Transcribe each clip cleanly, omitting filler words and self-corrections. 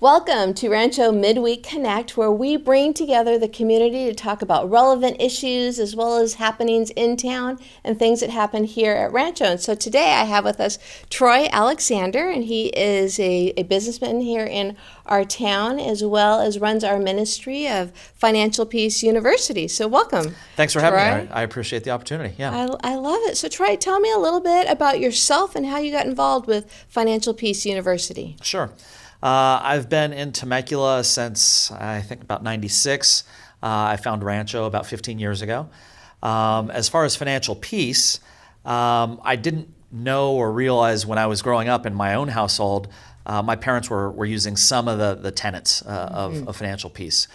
Welcome to Rancho Midweek Connect, where we bring together the community to talk about relevant issues as well as happenings in town and things that happen here at Rancho. And so today I have with us Troy Alexander, and he is a businessman here in our town as well as runs our ministry of Financial Peace University. So welcome. Thanks for having me. I appreciate the opportunity. Yeah. I love it. So Troy, tell me a little bit about yourself and how you got involved with Financial Peace University. Sure. I've been in Temecula since I think about 96. I found Rancho about 15 years ago. As far as financial peace, I didn't know or realize when I was growing up in my own household, my parents were using some of the tenets of financial peace,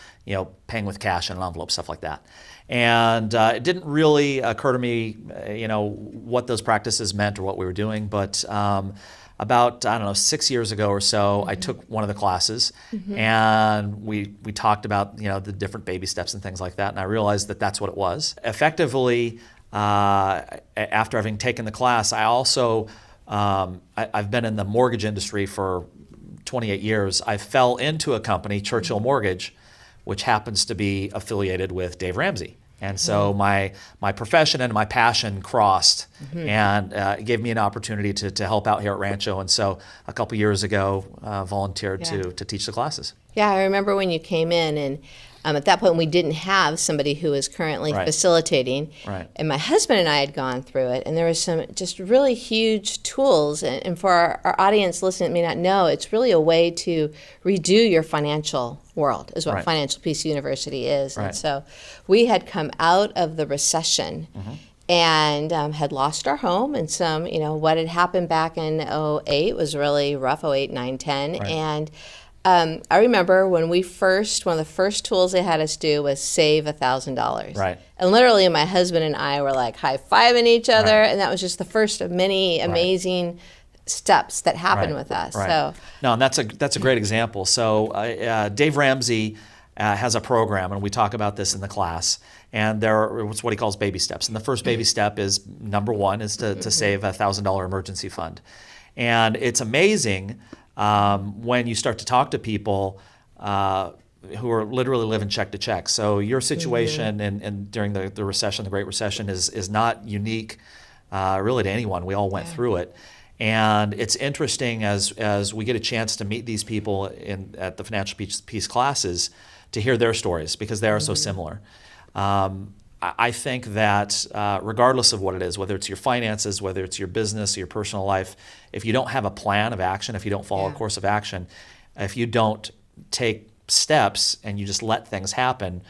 paying with cash in an envelope, stuff like that. And it didn't really occur to me, what those practices meant or what we were doing, but about, 6 years ago or so, I took one of the classes and we talked about, the different baby steps and things like that. And I realized that that's what it was. Effectively, after having taken the class, I also, I've been in the mortgage industry for 28 years. I fell into a company, Churchill Mortgage, which happens to be affiliated with Dave Ramsey. And so my profession and my passion crossed, and it gave me an opportunity to help out here at Rancho. And so a couple years ago, volunteered to teach the classes. Yeah, I remember when you came in, and at that point we didn't have somebody who was currently facilitating. Right. And my husband and I had gone through it, and there was some just really huge tools. And for our audience listening that may not know, it's really a way to redo your financial world, is what Financial Peace University is. Right. And so we had come out of the recession and had lost our home, and some, what had happened back in '08 was really rough, '08, '09, '10. Right. And I remember when one of the first tools they had us do was save $1,000. Right. And literally my husband and I were like high-fiving each other, and that was just the first of many amazing steps that happened with us. Right. So no, and that's a great example. So Dave Ramsey has a program, and we talk about this in the class. And it's what he calls baby steps. And the first baby step is, number one, is to save a $1,000 emergency fund. And it's amazing when you start to talk to people who are literally living check to check. So your situation and during the recession, the Great Recession, is not unique really to anyone. We all went through it. And it's interesting as we get a chance to meet these people at the Financial Peace classes to hear their stories, because they are so similar. I think that regardless of what it is, whether it's your finances, whether it's your business, or your personal life, if you don't have a plan of action, if you don't follow a course of action, if you don't take steps and you just let things happen,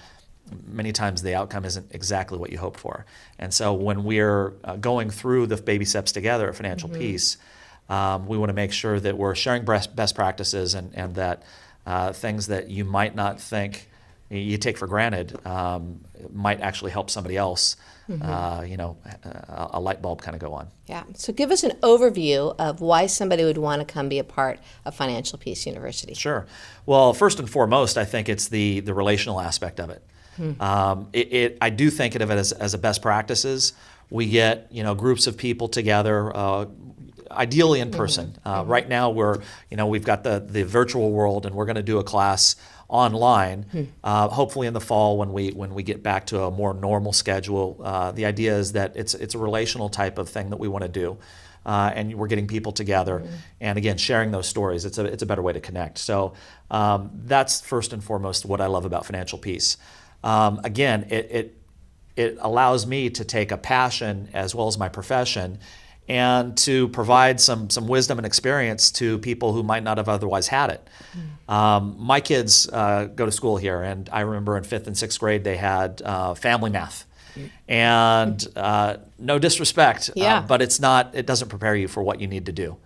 many times the outcome isn't exactly what you hoped for. And so when we're going through the baby steps together at Financial Peace, we want to make sure that we're sharing best practices and that things that you might not think you take for granted might actually help somebody else, a light bulb kind of go on. Yeah. So give us an overview of why somebody would want to come be a part of Financial Peace University. Sure. Well, first and foremost, I think it's the relational aspect of it. I do think of it as a best practices. We get groups of people together, ideally in person. Right now we've got the virtual world, and we're going to do a class online, hopefully in the fall when we get back to a more normal schedule. The idea is that it's a relational type of thing that we want to do, and we're getting people together, and again sharing those stories. It's a better way to connect. So that's first and foremost what I love about Financial Peace. Again, it allows me to take a passion as well as my profession and to provide some wisdom and experience to people who might not have otherwise had it. My kids go to school here, and I remember in 5th and 6th grade they had family math. And no disrespect, but it doesn't prepare you for what you need to do.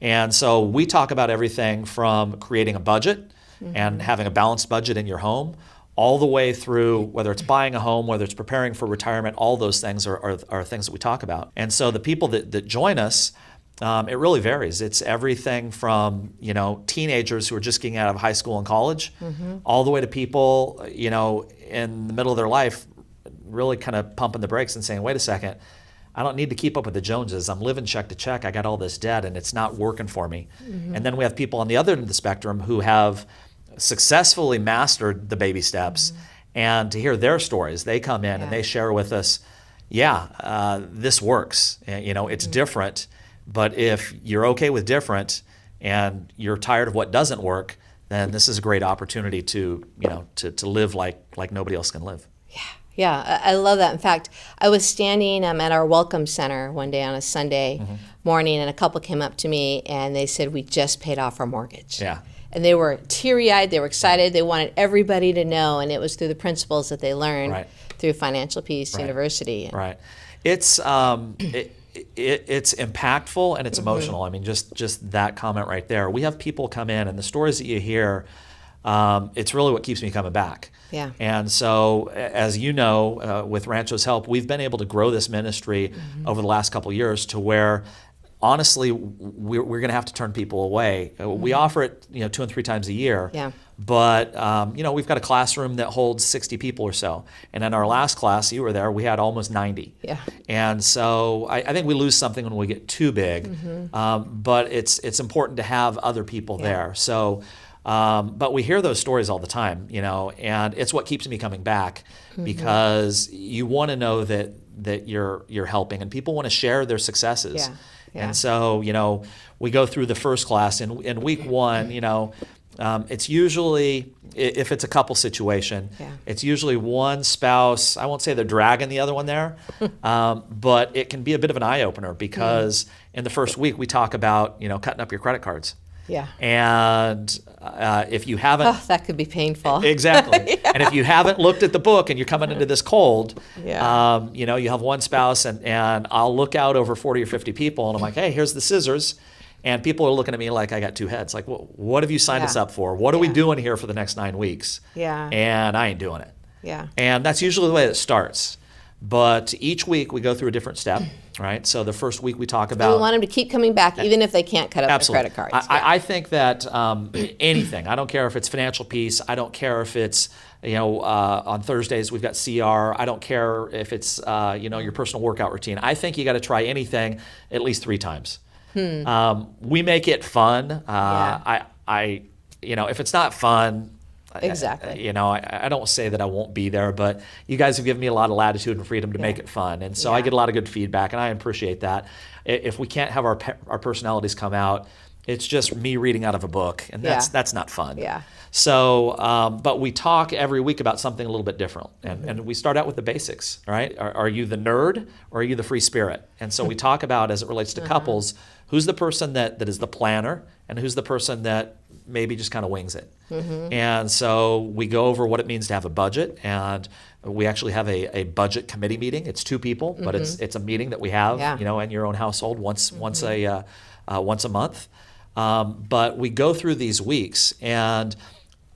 And so we talk about everything from creating a budget and having a balanced budget in your home, all the way through whether it's buying a home, whether it's preparing for retirement. All those things are things that we talk about. And so the people that join us, it really varies. It's everything from teenagers who are just getting out of high school and college, all the way to people in the middle of their life really kind of pumping the brakes and saying, wait a second, I don't need to keep up with the Joneses. I'm living check to check. I got all this debt and it's not working for me. And then we have people on the other end of the spectrum who have successfully mastered the baby steps. And to hear their stories, they come in and they share with us, this works. And, it's different. But if you're okay with different and you're tired of what doesn't work, then this is a great opportunity to live like nobody else can live. Yeah, I love that. In fact, I was standing at our welcome center one day on a Sunday morning, and a couple came up to me and they said, we just paid off our mortgage. Yeah. And they were teary-eyed, they were excited, they wanted everybody to know, and it was through the principles that they learned through Financial Peace University. Right. It's it's impactful and it's emotional. I mean, just that comment right there. We have people come in, and the stories that you hear, it's really what keeps me coming back. Yeah. And so, as you know, with Rancho's help, we've been able to grow this ministry over the last couple of years to where, honestly, we're going to have to turn people away. We offer it, 2 and 3 times a year. Yeah. But we've got a classroom that holds 60 people or so, and in our last class, you were there, we had almost 90. Yeah. And so I think we lose something when we get too big. But it's important to have other people there. So. But we hear those stories all the time, and it's what keeps me coming back because you want to know that you're helping, and people want to share their successes. Yeah. And so, we go through the first class in week 1, it's usually, if it's a couple situation, it's usually one spouse, I won't say they're dragging the other one there, but it can be a bit of an eye-opener because in the first week we talk about, cutting up your credit cards. Yeah. And if you haven't... that could be painful. Exactly. And if you haven't looked at the book and you're coming into this cold, you have one spouse and I'll look out over 40 or 50 people and I'm like, hey, here's the scissors. And people are looking at me like I got 2 heads. Like, what have you signed us up for? What are we doing here for the next 9 weeks? Yeah. And I ain't doing it. Yeah. And that's usually the way it starts. But each week we go through a different step, right? So the first week we talk about... And we want them to keep coming back even if they can't cut up their credit cards. I think that anything, I don't care if it's Financial Peace, I don't care if it's, on Thursdays we've got CR, I don't care if it's, your personal workout routine. I think you got to try anything at least 3 times. We make it fun. If it's not fun... Exactly. I don't say that I won't be there, but you guys have given me a lot of latitude and freedom to make it fun. And so I get a lot of good feedback, and I appreciate that. If we can't have our personalities come out, it's just me reading out of a book, and that's not fun. Yeah. So, but we talk every week about something a little bit different. And we start out with the basics, right? Are you the nerd or are you the free spirit? And so we talk about, as it relates to couples, who's the person that is the planner and who's the person that maybe just kind of wings it. And so we go over what it means to have a budget, and we actually have a budget committee meeting. It's 2 people, but it's a meeting that we have, in your own household once a month. But we go through these weeks, and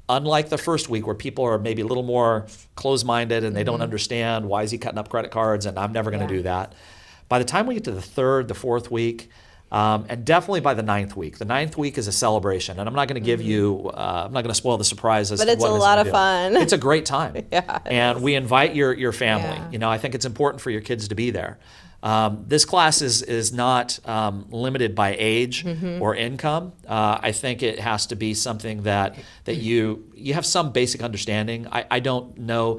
unlike the first week where people are maybe a little more closed-minded and they don't understand why is he cutting up credit cards and I'm never going to do that. By the time we get to the 3rd, the 4th week, and definitely by the 9th week. The 9th week is a celebration, and I'm not going to give you, I'm not going to spoil the surprise as to what it's a lot of fun. It's a great time. And we invite your family. I think it's important for your kids to be there. This class is not limited by age or income. I think it has to be something that you have some basic understanding. I don't know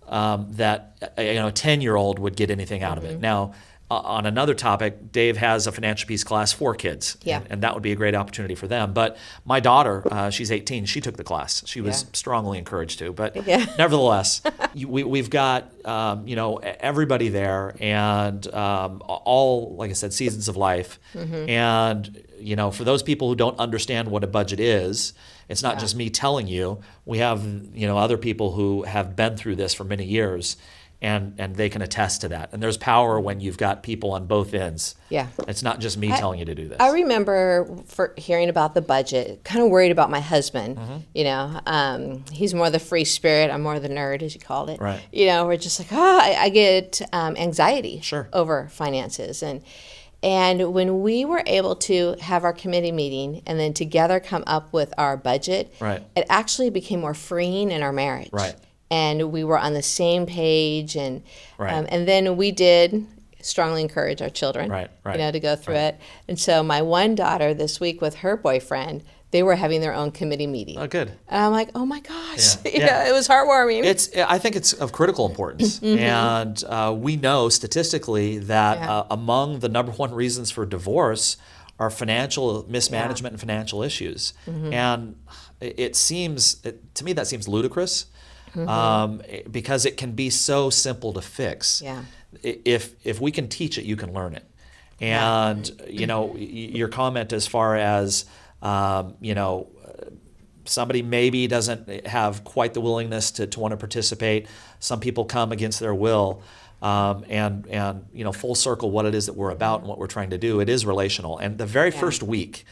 that a 10-year-old would get anything out of it. Now, on another topic, Dave has a Financial Peace class for kids, and that would be a great opportunity for them. But my daughter, she's 18, she took the class. She was strongly encouraged to, but nevertheless, we've got everybody there, and all, like I said, seasons of life. And for those people who don't understand what a budget is, it's not just me telling you. We have other people who have been through this for many years. And they can attest to that. And there's power when you've got people on both ends. Yeah. It's not just me telling you to do this. I remember hearing about the budget, kind of worried about my husband. He's more the free spirit. I'm more the nerd, as you called it. Right. We're just like, I get anxiety over finances. And when we were able to have our committee meeting and then together come up with our budget, it actually became more freeing in our marriage. Right. And we were on the same page, and then we did strongly encourage our children, Right. to go through it. And so my one daughter this week with her boyfriend, they were having their own committee meeting. Oh, good. And I'm like, oh my gosh, Yeah. it was heartwarming. I think it's of critical importance, and we know statistically that among the number one reasons for divorce are financial mismanagement and financial issues. And to me that seems ludicrous, because it can be so simple to fix. Yeah. If we can teach it, you can learn it. And your comment as far as somebody maybe doesn't have quite the willingness to want to participate. Some people come against their will, and full circle what it is that we're about and what we're trying to do. It is relational. And the very first week,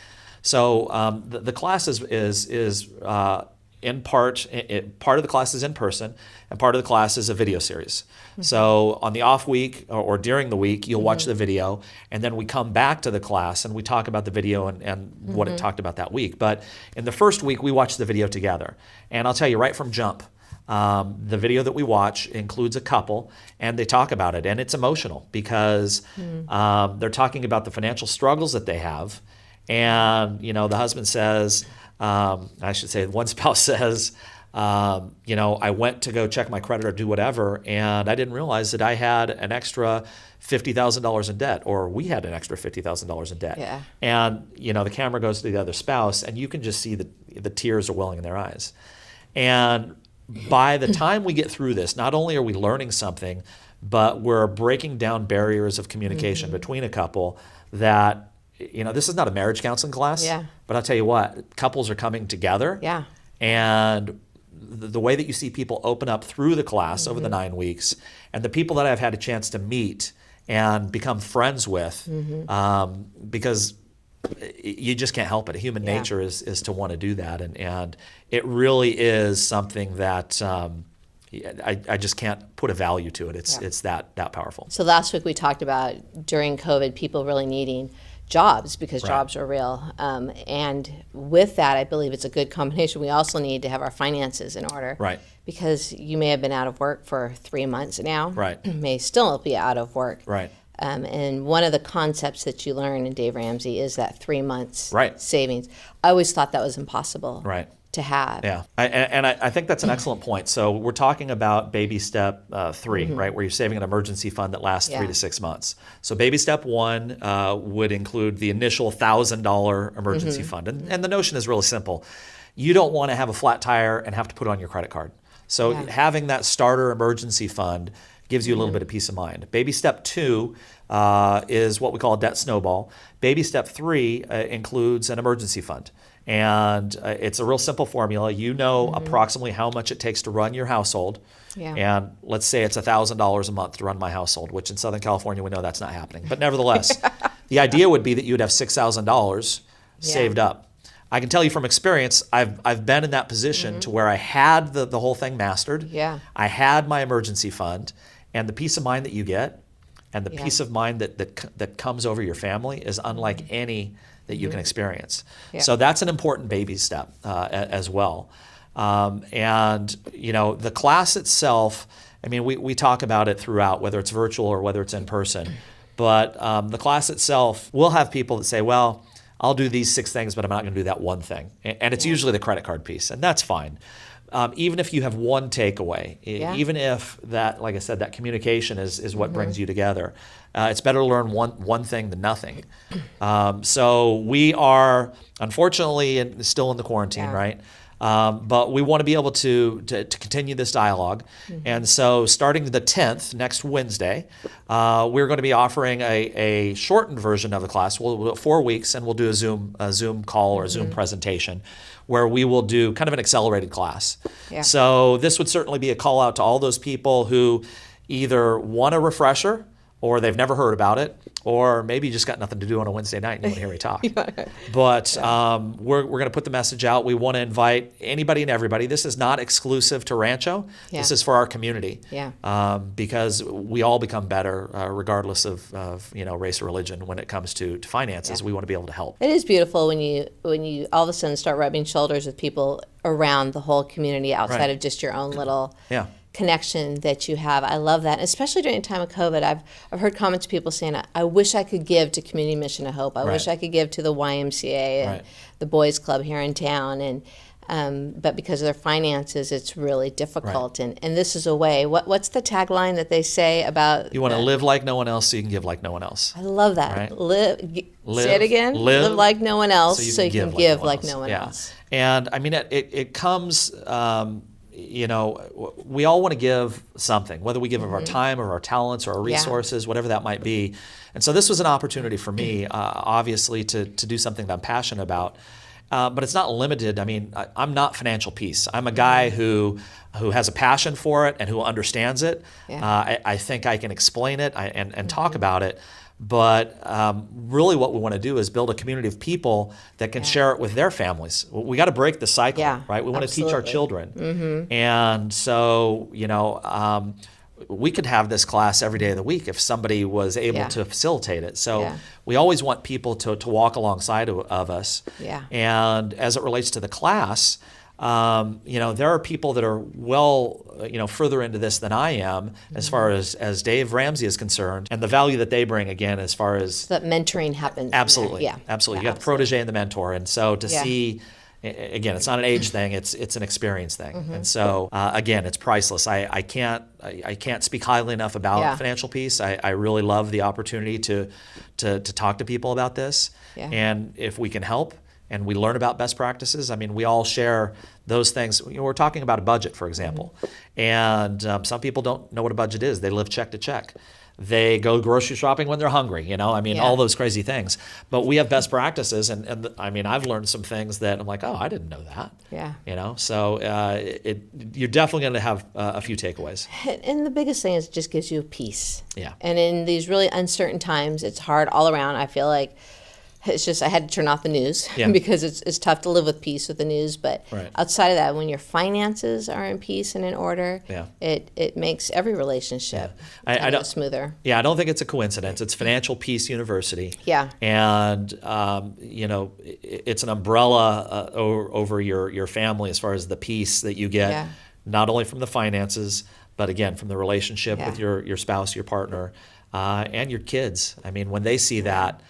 so the class is in part of the class is in person, and part of the class is a video series. So on the off week or during the week, you'll watch the video, and then we come back to the class and we talk about the video and what it talked about that week. But in the first week, we watch the video together. And I'll tell you right from jump, the video that we watch includes a couple, and they talk about it. And it's emotional because they're talking about the financial struggles that they have. And, the husband says, I should say, one spouse says, I went to go check my credit or do whatever, and I didn't realize that I had an extra $50,000 in debt, or we had an extra $50,000 in debt. Yeah. And, the camera goes to the other spouse, and you can just see the tears are welling in their eyes. And by the time we get through this, not only are we learning something, but we're breaking down barriers of communication between a couple that, this is not a marriage counseling class, but I'll tell you what, couples are coming together. Yeah. And the way that you see people open up through the class over the 9 weeks, and the people that I've had a chance to meet and become friends with, because you just can't help it. Human nature is to want to do that. And it really is something that I just can't put a value to it. It's that powerful. So last week we talked about during COVID, people really needing jobs because jobs are real. And with that, I believe it's a good combination. We also need to have our finances in order. Right. Because you may have been out of work for 3 months now. Right. May still be out of work. Right. And one of the concepts that you learn in Dave Ramsey is that 3 months savings. I always thought that was impossible to have. Yeah, I think that's an excellent point. So we're talking about baby step 3, right, where you're saving an emergency fund that lasts 3 to 6 months. So baby step 1 would include the initial $1,000 emergency fund. And the notion is really simple. You don't want to have a flat tire and have to put it on your credit card. So having that starter emergency fund gives you a little bit of peace of mind. Baby step 2 is what we call a debt snowball. Baby step 3 includes an emergency fund. And it's a real simple formula. You know approximately how much it takes to run your household. Yeah. And let's say it's $1,000 a month to run my household, which in Southern California we know that's not happening. But nevertheless, the idea would be that you'd have $6,000 saved up. I can tell you from experience, I've been in that position to where I had the whole thing mastered. Yeah. I had my emergency fund, and the peace of mind that you get and the peace of mind that comes over your family is unlike any that you can experience. Yeah. So that's an important baby step as well. And the class itself, I mean, we talk about it throughout, whether it's virtual or whether it's in person. But the class itself, we'll have people that say, well, I'll do these 6 things, but I'm not going to do that one thing. And it's usually the credit card piece, and that's fine. Even if you have one takeaway, even if that, like I said, that communication is what brings you together, it's better to learn one thing than nothing. So we are, unfortunately, still in the quarantine, right? But we want to be able to continue this dialogue. And so starting the 10th, next Wednesday, we're going to be offering a shortened version of the class. We'll do 4 weeks, and we'll do a Zoom call or a Zoom presentation where we will do kind of an accelerated class. Yeah. So this would certainly be a call out to all those people who either want a refresher or they've never heard about it, or maybe you just got nothing to do on a Wednesday night and you want to hear me talk. But we're going to put the message out. We want to invite anybody and everybody. This is not exclusive to Rancho. Yeah. This is for our community. Yeah. Because we all become better regardless of race or religion when it comes to finances. Yeah. We want to be able to help. It is beautiful when you all of a sudden start rubbing shoulders with people around the whole community outside of just your own little connection that you have. I love that, especially during the time of COVID. I've heard comments of people saying, I wish I could give to Community Mission of Hope. I wish I could give to the YMCA and the Boys Club here in town. But because of their finances, it's really difficult. And this is a way. What's the tagline that they say about? You want to live like no one else so you can give like no one else. I love that. Right? Say it again. Live like no one else so you can give like no one yeah. else. And I mean, it comes, you know, we all want to give something, whether we give of our time or our talents or our resources, whatever that might be. And so this was an opportunity for me, obviously, to do something that I'm passionate about. But it's not limited. I mean, I'm not financial peace. I'm a guy who has a passion for it and who understands it. Yeah. I think I can explain it and talk about it. But really what we want to do is build a community of people that can share it with their families. We got to break the cycle, right? We want to teach our children. And so, you know, we could have this class every day of the week if somebody was able to facilitate it. So we always want people to walk alongside of us. Yeah. And as it relates to the class, you know, there are people that are further into this than I am as far as Dave Ramsey is concerned, and the value that they bring, again, as far as that mentoring happens. Absolutely. Yeah. Absolutely. You got the protege and the mentor. And so to see, again, it's not an age thing, it's an experience thing. And so again, it's priceless. I can't speak highly enough about financial peace. I really love the opportunity to talk to people about this. Yeah. And if we can help and we learn about best practices, I mean, we all share those things. You know, we're talking about a budget, for example. And some people don't know what a budget is. They live check to check. They go grocery shopping when they're hungry, you know, I mean, all those crazy things. But we have best practices. And I mean, I've learned some things that I'm like, oh, I didn't know that. Yeah. You know, so you're definitely going to have a few takeaways. And the biggest thing is it just gives you peace. Yeah. And in these really uncertain times, it's hard all around. I feel like it's just I had to turn off the news because it's tough to live with peace with the news. But outside of that, when your finances are in peace and in order, it makes every relationship smoother. Yeah, I don't think it's a coincidence. It's Financial Peace University. Yeah. And, you know, it's an umbrella over your family as far as the peace that you get, not only from the finances, but again, from the relationship with your spouse, your partner, and your kids. I mean, when they see that,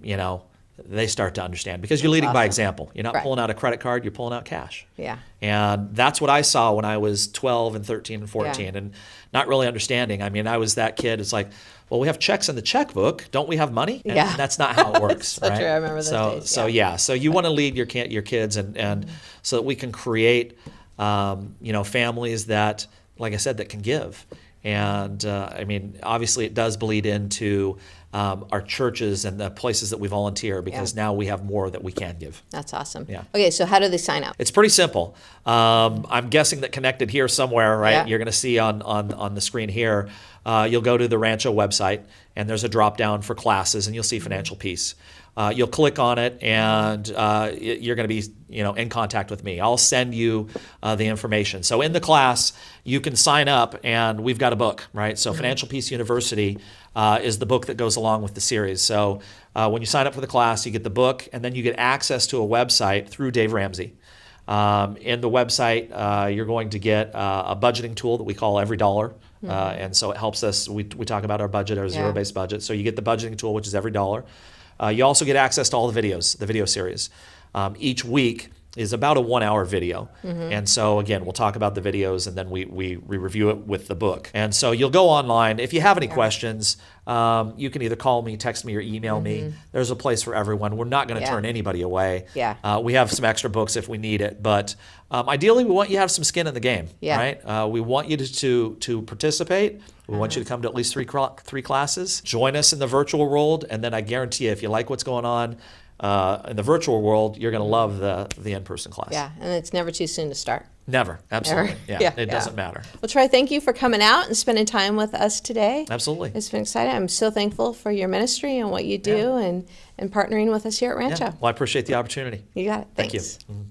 you know, they start to understand because you're leading by example. You're not pulling out a credit card, you're pulling out cash. Yeah. And that's what I saw when I was 12 and 13 and 14 and not really understanding. I mean, I was that kid. It's like, well, we have checks in the checkbook. Don't we have money? And that's not how it works. That's true. I remember those days. So you want to lead your kids and so that we can create, you know, families that, like I said, that can give. And I mean, obviously it does bleed into our churches and the places that we volunteer because now we have more that we can give. That's awesome. Yeah. Okay, so how do they sign up? It's pretty simple. I'm guessing that connected here somewhere, right? Yeah. You're going to see on the screen here. You'll go to the Rancho website and there's a drop down for classes and you'll see Financial Peace. You'll click on it and you're going to be, you know, in contact with me. I'll send you the information. So in the class, you can sign up and we've got a book, right? So Financial Peace University is the book that goes along with the series. So when you sign up for the class, you get the book and then you get access to a website through Dave Ramsey. In the website, you're going to get a budgeting tool that we call Every Dollar. And so it helps us. We talk about our budget, our zero-based budget. So you get the budgeting tool, which is Every Dollar. You also get access to all the videos, the video series. Each week is about a 1 hour video. And so again, we'll talk about the videos and then we review it with the book. And so you'll go online. If you have any questions, you can either call me, text me, or email me. There's a place for everyone. We're not going to turn anybody away. We have some extra books if we need it. But ideally, we want you to have some skin in the game, right? We want you to participate. We want you to come to at least three classes. Join us in the virtual world. And then I guarantee you, if you like what's going on, in the virtual world, you're going to love the in-person class. Yeah, and it's never too soon to start. Never, absolutely. Never. It doesn't matter. Well, Troy, thank you for coming out and spending time with us today. Absolutely. It's been exciting. I'm so thankful for your ministry and what you do and partnering with us here at Rancho. Well, I appreciate the opportunity. You got it. Thanks. Thank you.